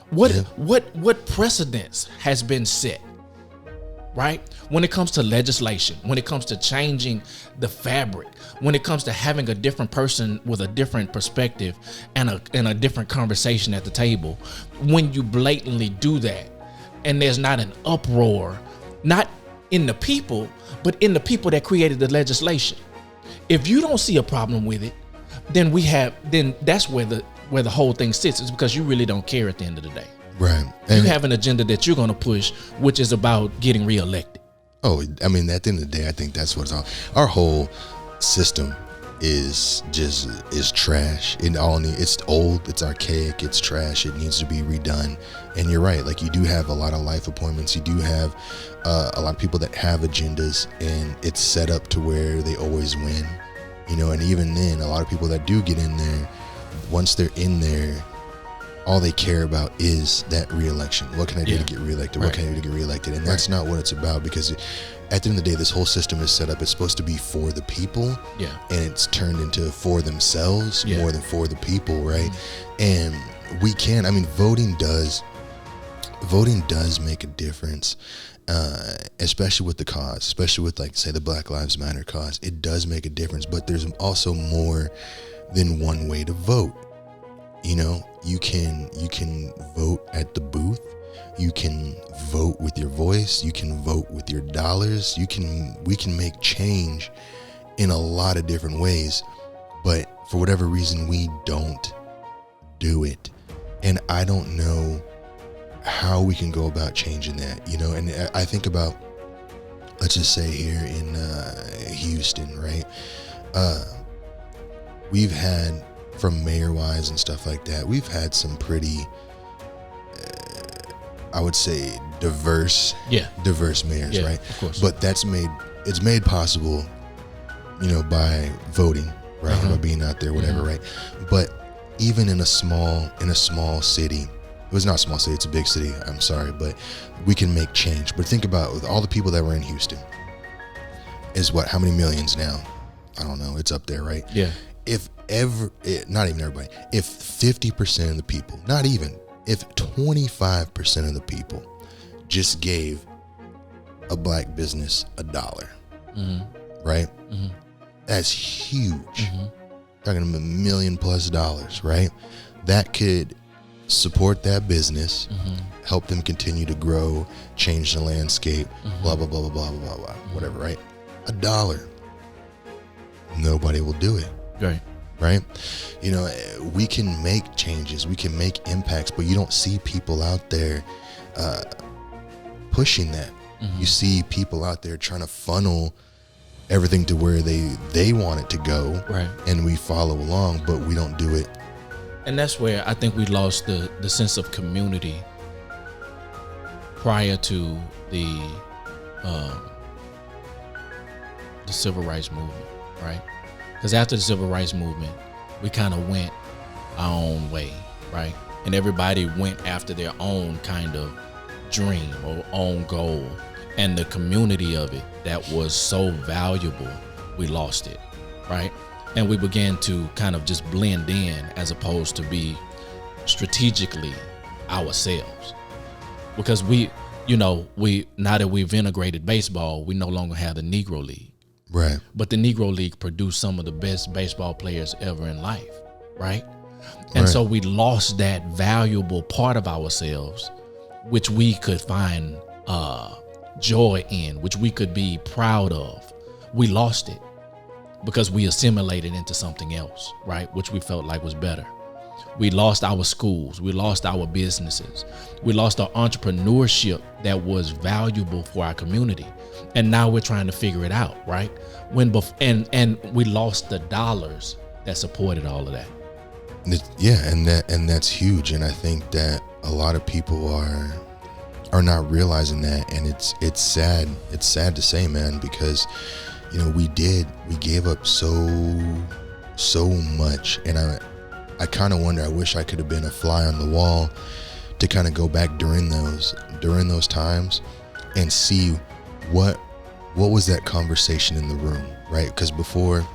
What precedence has been set, right? When it comes to legislation, when it comes to changing the fabric, when it comes to having a different person with a different perspective and a different conversation at the table, when you blatantly do that, and there's not an uproar, not in the people, but in the people that created the legislation. If you don't see a problem with it, then that's where the whole thing sits. Is because you really don't care at the end of the day. Right. You have an agenda that you're going to push, which is about getting reelected. Oh, I mean, at the end of the day, I think that's what it's all. Our whole system is trash. It's old, it's archaic, it's trash. It needs to be redone. And you're right. Like, you do have a lot of life appointments. You do have a lot of people that have agendas, and it's set up to where they always win. And even then, a lot of people that do get in there, once they're in there, all they care about is that re-election. What can I do to get reelected? What can I do to get reelected? And that's not what it's about, because at the end of the day, this whole system is set up. It's supposed to be for the people, and it's turned into for themselves more than for the people, right? And we can. I mean, voting does make a difference, especially with the cause, especially with, like, say, the Black Lives Matter cause. It does make a difference, but there's also more than one way to vote. You can vote at the booth. You can vote with your voice. You can vote with your dollars. We can make change in a lot of different ways, but for whatever reason, we don't do it. And I don't know how we can go about changing that, and I think about, let's just say here in Houston, right? We've had, from mayor wise and stuff like that, we've had some pretty I would say diverse mayors, Yeah, right? of course. But it's made possible, by voting, right? By being out there, whatever, right? But even in a small city, it was not a small city, it's a big city, I'm sorry, but we can make change. But think about with all the people that were in Houston, is how many millions now? I don't know, it's up there, right? Yeah. Not even everybody, if 50% of the people, not even, if 25% of the people just gave a black business $1, right? That's huge. Talking $1 million plus, right? That could support that business, help them continue to grow, change the landscape, blah, blah, blah, blah, blah, blah, blah, whatever, right? $1. Nobody will do it. Right? We can make changes, we can make impacts, but you don't see people out there pushing that. You see people out there trying to funnel everything to where they want it to go, right? And we follow along, but we don't do it. And that's where I think we lost the sense of community prior to the civil rights movement, right? Because after the civil rights movement, we kind of went our own way, right? And everybody went after their own kind of dream or own goal. And the community of it that was so valuable, we lost it, right? And we began to kind of just blend in as opposed to be strategically ourselves. Because we now that we've integrated baseball, we no longer have the Negro League. Right. But the Negro League produced some of the best baseball players ever in life, right? And so we lost that valuable part of ourselves, which we could find joy in, which we could be proud of. We lost it because we assimilated into something else, right? Which we felt like was better. We lost our schools. We lost our businesses. We lost our entrepreneurship that was valuable for our community. And now we're trying to figure it out, right? And we lost the dollars that supported all of that. Yeah, and that's huge. And I think that a lot of people are not realizing that, and it's sad. It's sad to say, man, because we gave up so much, and I kind of wonder, I wish I could have been a fly on the wall to kind of go back during those times and see what was that conversation in the room, right? Because before,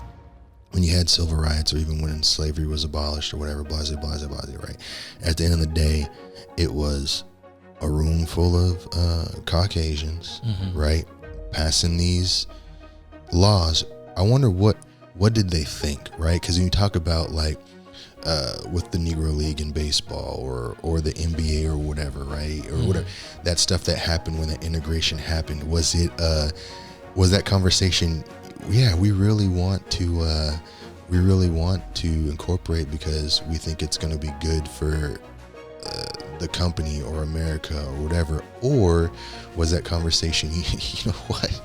when you had civil rights, or even when slavery was abolished or whatever, blase, right? At the end of the day, it was a room full of Caucasians, right? Passing these laws. I wonder what did they think, right? Because when you talk about like with the Negro League in baseball or the NBA or whatever, right? Or whatever, that stuff that happened when that integration happened, was that conversation, yeah, we really want to incorporate because we think it's going to be good for the company or America or whatever? Or was that conversation, you know what?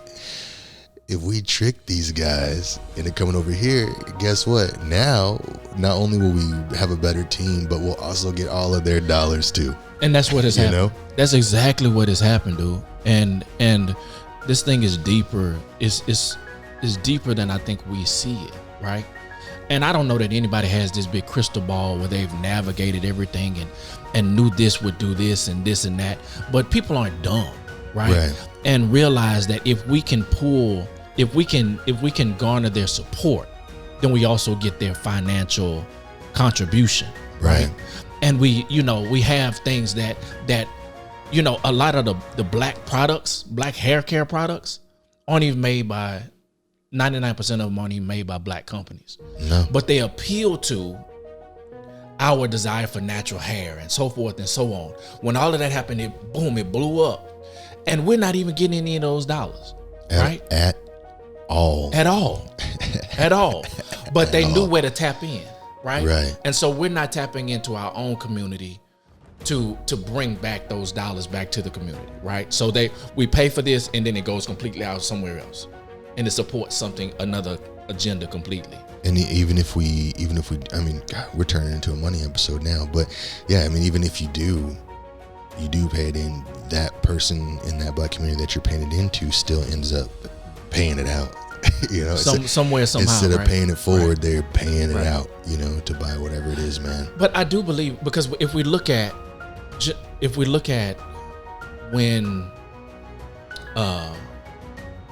If we trick these guys into coming over here, guess what? Now, not only will we have a better team, but we'll also get all of their dollars too. And that's what has happened. That's exactly what has happened, dude. And this thing is deeper. It's deeper than I think we see it, right? And I don't know that anybody has this big crystal ball where they've navigated everything and knew this would do this and that. But people aren't dumb, right? And realize that if we can garner their support, then we also get their financial contribution, right? And we have things that a lot of the black products, black hair care products, aren't even made by 99% of them aren't even made by black companies. No. But they appeal to our desire for natural hair and so forth and so on. When all of that happened, it blew up. And we're not even getting any of those dollars, right? At all. But they knew where to tap in, right? Right. And so we're not tapping into our own community to bring back those dollars back to the community, right? So we pay for this and then it goes completely out somewhere else. And it supports another agenda completely. And even if we, I mean, God, we're turning into a money episode now, but yeah, I mean, even if you do, you do pay it in, that person in that black community that you're paying it into still ends up paying it out. You know, somewhere, somehow. Instead of right? paying it forward, Right. they're paying it Right. out, you know, to buy whatever it is, man. But I do believe, because if we look at when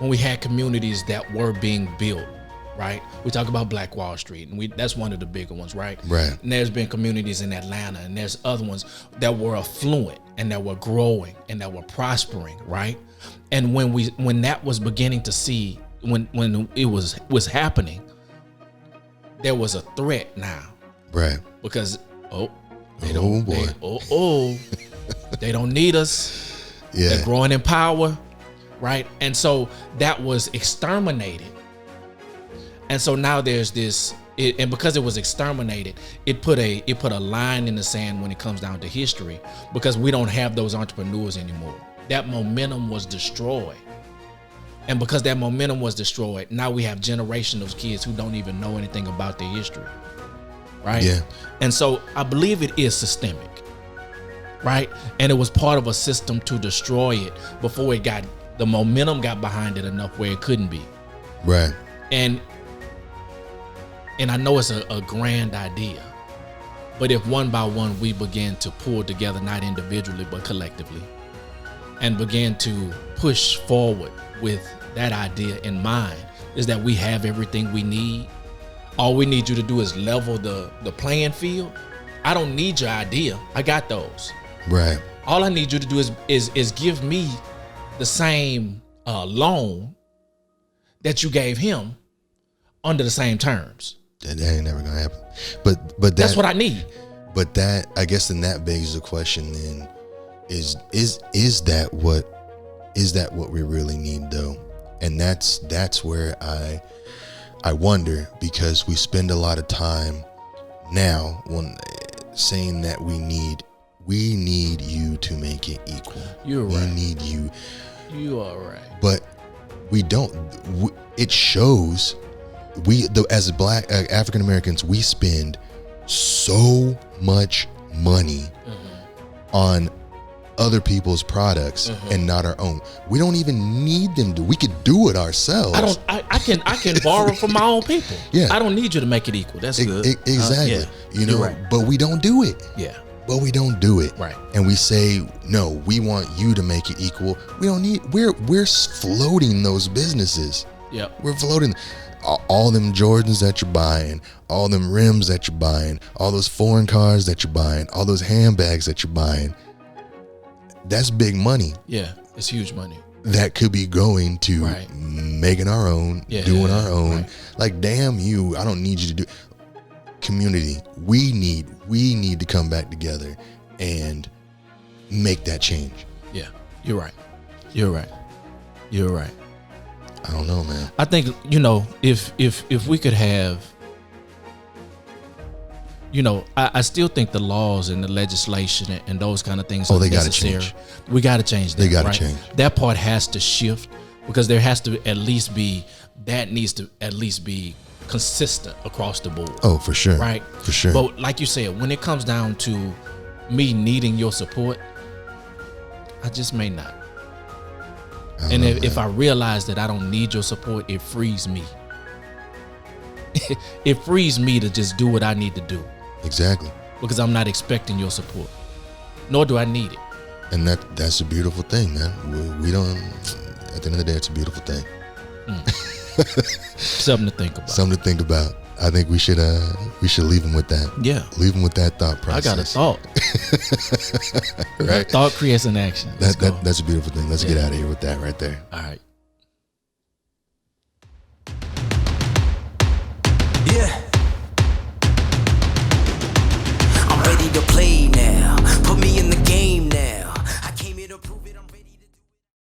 we had communities that were being built, right? We talk about Black Wall Street, and that's one of the bigger ones, right? Right. And there's been communities in Atlanta, and there's other ones that were affluent and that were growing and that were prospering, right? And when that was beginning to see, when it was happening, there was a threat now, Right. because they don't need us. Yeah. They're growing in power, right? And so that was exterminated. And so now there's this, and because it was exterminated, it put a line in the sand when it comes down to history, because we don't have those entrepreneurs anymore. That momentum was destroyed. And because that momentum was destroyed, now we have generation of kids who don't even know anything about their history, right? Yeah. And so I believe it is systemic, right? And it was part of a system to destroy it before the momentum got behind it enough where it couldn't be. Right. And I know it's a grand idea, but if one by one we begin to pull together, not individually but collectively, and begin to push forward with that idea in mind, is that we have everything we need. All we need you to do is level the playing field. I don't need your idea. I got those. Right. All I need you to do is give me the same loan that you gave him under the same terms. That ain't never gonna happen. But That's what I need. But that, I guess, then that begs the question: then is that what we really need, though? And that's where I wonder, because we spend a lot of time now when saying that we need you to make it equal. You're we right. need you. You are right. But we don't. It shows. As Black African Americans, we spend so much money on other people's products and not our own. We don't even need them to. We could do it ourselves. I can borrow from my own people. Yeah. I don't need you to make it equal. That's good. Exactly. Yeah. You know, You're right. but we don't do it. Yeah. But we don't do it. Right. And we say, no, we want you to make it equal. We don't need. We're floating those businesses. Yeah. We're floating. All them Jordans that you're buying, all them rims that you're buying, all those foreign cars that you're buying, all those handbags that you're buying. That's big money. Yeah. It's huge money. That could be going to Right. making our own, doing our own. Right. Like, damn you, I don't need you to do. Community, we need to come back together and make that change. Yeah. You're right. You're right. You're right. I don't know, man. I think, if we could have, I still think the laws and the legislation and those kind of things are they gotta necessary. change. We got to change that. They gotta right? change. That part has to shift, because there has to at least be, that needs to at least be consistent across the board. Oh, for sure. Right? For sure. But like you said, when it comes down to me needing your support, I just may not. And if I realize that I don't need your support, it frees me. It frees me to just do what I need to do, Exactly. because I'm not expecting your support, nor do I need it. And that's a beautiful thing, man. We don't. At the end of the day, it's a beautiful thing. Something to think about. Something to think about. I think we should leave them with that. Yeah. Leave them with that thought I process. got a thought. Right. Thought creates an action. Let's go. That's a beautiful thing. Let's get out of here with that right there. All right.